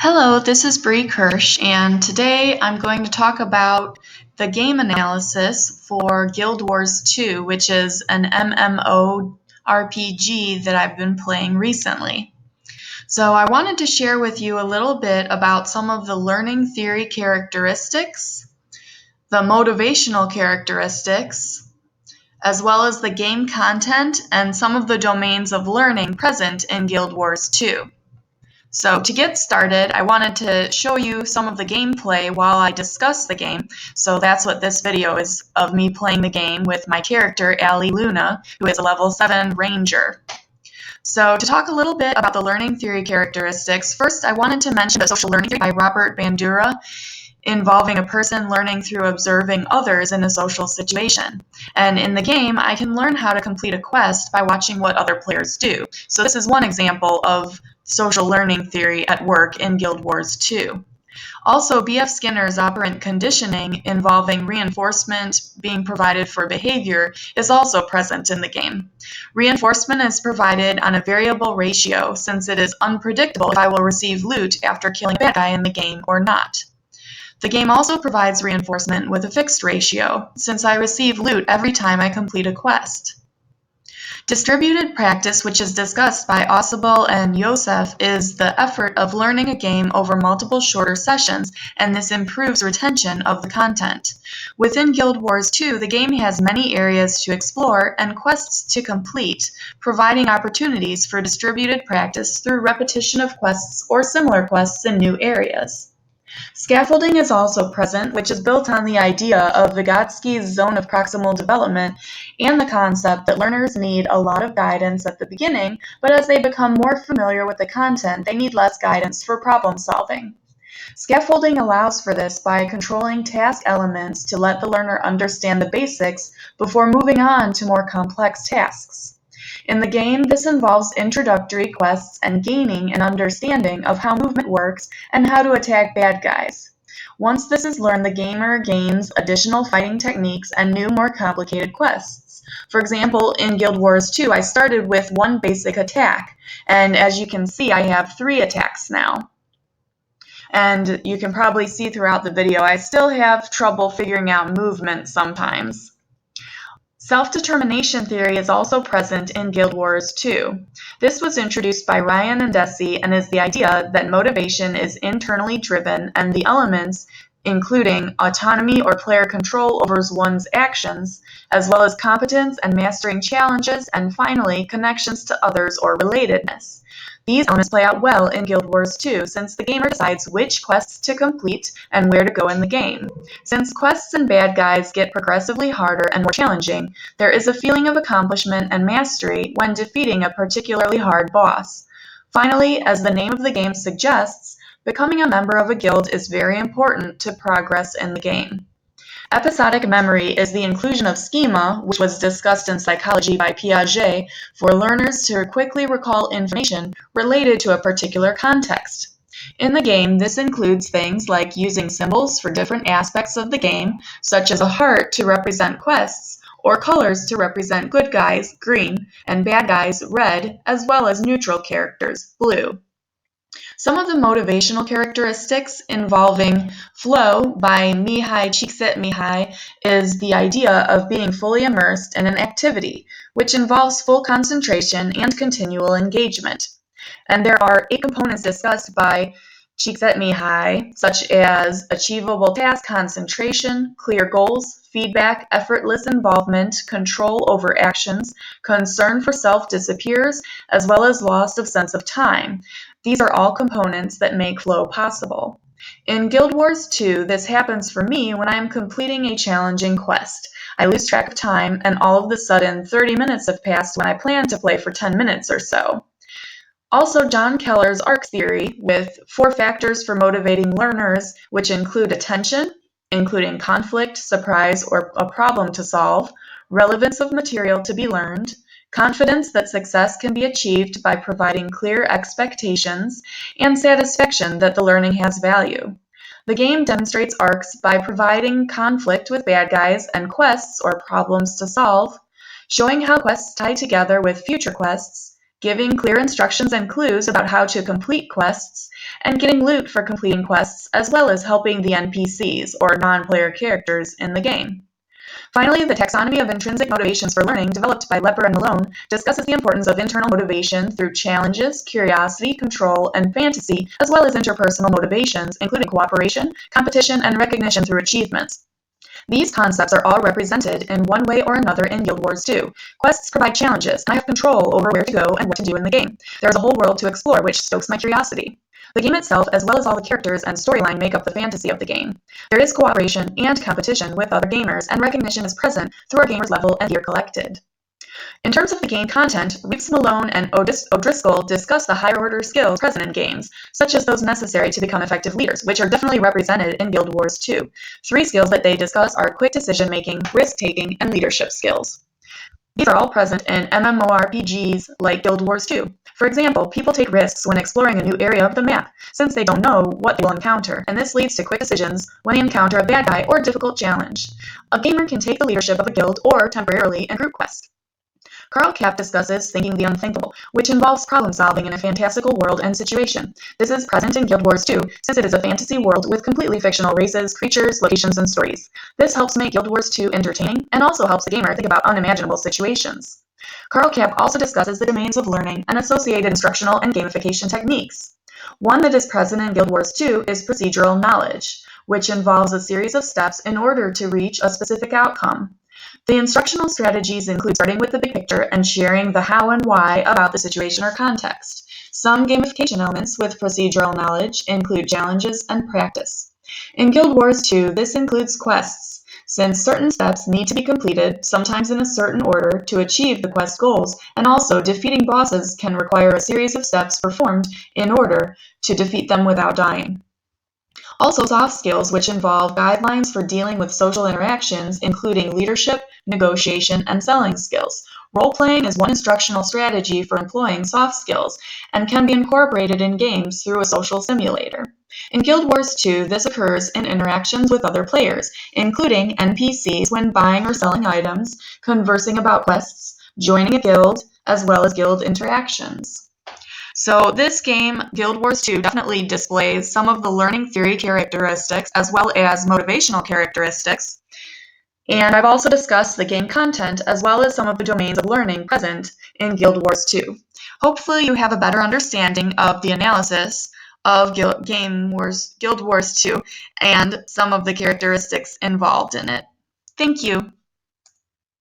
Hello, this is Bree Kirsch, and today I'm going to talk about the game analysis for Guild Wars 2, which is an MMORPG that I've been playing recently. So I wanted to share with you a little bit about some of the learning theory characteristics, the motivational characteristics, as well as the game content and some of the domains of learning present in Guild Wars 2. So to get started, I wanted to show you some of the gameplay while I discuss the game. So that's what this video is, of me playing the game with my character, Ali Luna, who is a level 7 ranger. So to talk a little bit about the learning theory characteristics, first I wanted to mention the social learning theory by Robert Bandura, involving a person learning through observing others in a social situation. And in the game, I can learn how to complete a quest by watching what other players do. So this is one example of social learning theory at work in Guild Wars 2. Also, B.F. Skinner's operant conditioning, involving reinforcement being provided for behavior, is also present in the game. Reinforcement is provided on a variable ratio, since it is unpredictable if I will receive loot after killing a bad guy in the game or not. The game also provides reinforcement with a fixed ratio, since I receive loot every time I complete a quest. Distributed practice, which is discussed by Ausubel and Yosef, is the effort of learning a game over multiple shorter sessions, and this improves retention of the content. Within Guild Wars 2, the game has many areas to explore and quests to complete, providing opportunities for distributed practice through repetition of quests or similar quests in new areas. Scaffolding is also present, which is built on the idea of Vygotsky's zone of proximal development and the concept that learners need a lot of guidance at the beginning, but as they become more familiar with the content, they need less guidance for problem solving. Scaffolding allows for this by controlling task elements to let the learner understand the basics before moving on to more complex tasks. In the game, this involves introductory quests and gaining an understanding of how movement works and how to attack bad guys. Once this is learned, the gamer gains additional fighting techniques and new, more complicated quests. For example, in Guild Wars 2, I started with one basic attack, and as you can see, I have 3 attacks now. And you can probably see throughout the video, I still have trouble figuring out movement sometimes. Self-determination theory is also present in Guild Wars 2. This was introduced by Ryan and Deci and is the idea that motivation is internally driven and the elements, including autonomy or player control over one's actions, as well as competence and mastering challenges, and finally, connections to others or relatedness. These elements play out well in Guild Wars 2, since the gamer decides which quests to complete and where to go in the game. Since quests and bad guys get progressively harder and more challenging, there is a feeling of accomplishment and mastery when defeating a particularly hard boss. Finally, as the name of the game suggests, becoming a member of a guild is very important to progress in the game. Episodic memory is the inclusion of schema, which was discussed in psychology by Piaget, for learners to quickly recall information related to a particular context. In the game, this includes things like using symbols for different aspects of the game, such as a heart to represent quests, or colors to represent good guys, green, and bad guys, red, as well as neutral characters, blue. Some of the motivational characteristics involving flow by Mihai Csikszentmihalyi is the idea of being fully immersed in an activity, which involves full concentration and continual engagement. And there are 8 components discussed by Csikszentmihalyi, such as achievable task, concentration, clear goals, feedback, effortless involvement, control over actions, concern for self disappears, as well as loss of sense of time. These are all components that make flow possible. In Guild Wars 2, this happens for me when I am completing a challenging quest. I lose track of time, and all of a sudden 30 minutes have passed when I planned to play for 10 minutes or so. Also, John Keller's ARC theory, with 4 factors for motivating learners, which include attention, including conflict, surprise, or a problem to solve, relevance of material to be learned, confidence that success can be achieved by providing clear expectations, and satisfaction that the learning has value. The game demonstrates arcs by providing conflict with bad guys and quests or problems to solve, showing how quests tie together with future quests, giving clear instructions and clues about how to complete quests, and getting loot for completing quests, as well as helping the NPCs, or non-player characters, in the game. Finally, the taxonomy of intrinsic motivations for learning, developed by Lepper and Malone, discusses the importance of internal motivation through challenges, curiosity, control, and fantasy, as well as interpersonal motivations, including cooperation, competition, and recognition through achievements. These concepts are all represented in one way or another in Guild Wars 2. Quests provide challenges, and I have control over where to go and what to do in the game. There is a whole world to explore, which stokes my curiosity. The game itself, as well as all the characters and storyline, make up the fantasy of the game. There is cooperation and competition with other gamers, and recognition is present through our gamers' level and gear collected. In terms of the game content, Reeves, Malone, and O'Driscoll discuss the higher-order skills present in games, such as those necessary to become effective leaders, which are definitely represented in Guild Wars 2. 3 skills that they discuss are quick decision-making, risk-taking, and leadership skills. These are all present in MMORPGs like Guild Wars 2. For example, people take risks when exploring a new area of the map, since they don't know what they will encounter, and this leads to quick decisions when they encounter a bad guy or a difficult challenge. A gamer can take the leadership of a guild or, temporarily, in group quests. Karl Kapp discusses thinking the unthinkable, which involves problem-solving in a fantastical world and situation. This is present in Guild Wars 2, since it is a fantasy world with completely fictional races, creatures, locations, and stories. This helps make Guild Wars 2 entertaining, and also helps the gamer think about unimaginable situations. Karl Kapp also discusses the domains of learning and associated instructional and gamification techniques. One that is present in Guild Wars 2 is procedural knowledge, which involves a series of steps in order to reach a specific outcome. The instructional strategies include starting with the big picture and sharing the how and why about the situation or context. Some gamification elements with procedural knowledge include challenges and practice. In Guild Wars 2, this includes quests, since certain steps need to be completed, sometimes in a certain order, to achieve the quest goals, and also defeating bosses can require a series of steps performed in order to defeat them without dying. Also, soft skills, which involve guidelines for dealing with social interactions, including leadership, negotiation, and selling skills. Role-playing is one instructional strategy for employing soft skills and can be incorporated in games through a social simulator. In Guild Wars 2, this occurs in interactions with other players, including NPCs when buying or selling items, conversing about quests, joining a guild, as well as guild interactions. So this game, Guild Wars 2, definitely displays some of the learning theory characteristics as well as motivational characteristics. And I've also discussed the game content as well as some of the domains of learning present in Guild Wars 2. Hopefully you have a better understanding of the analysis of Guild Wars 2 and some of the characteristics involved in it. Thank you.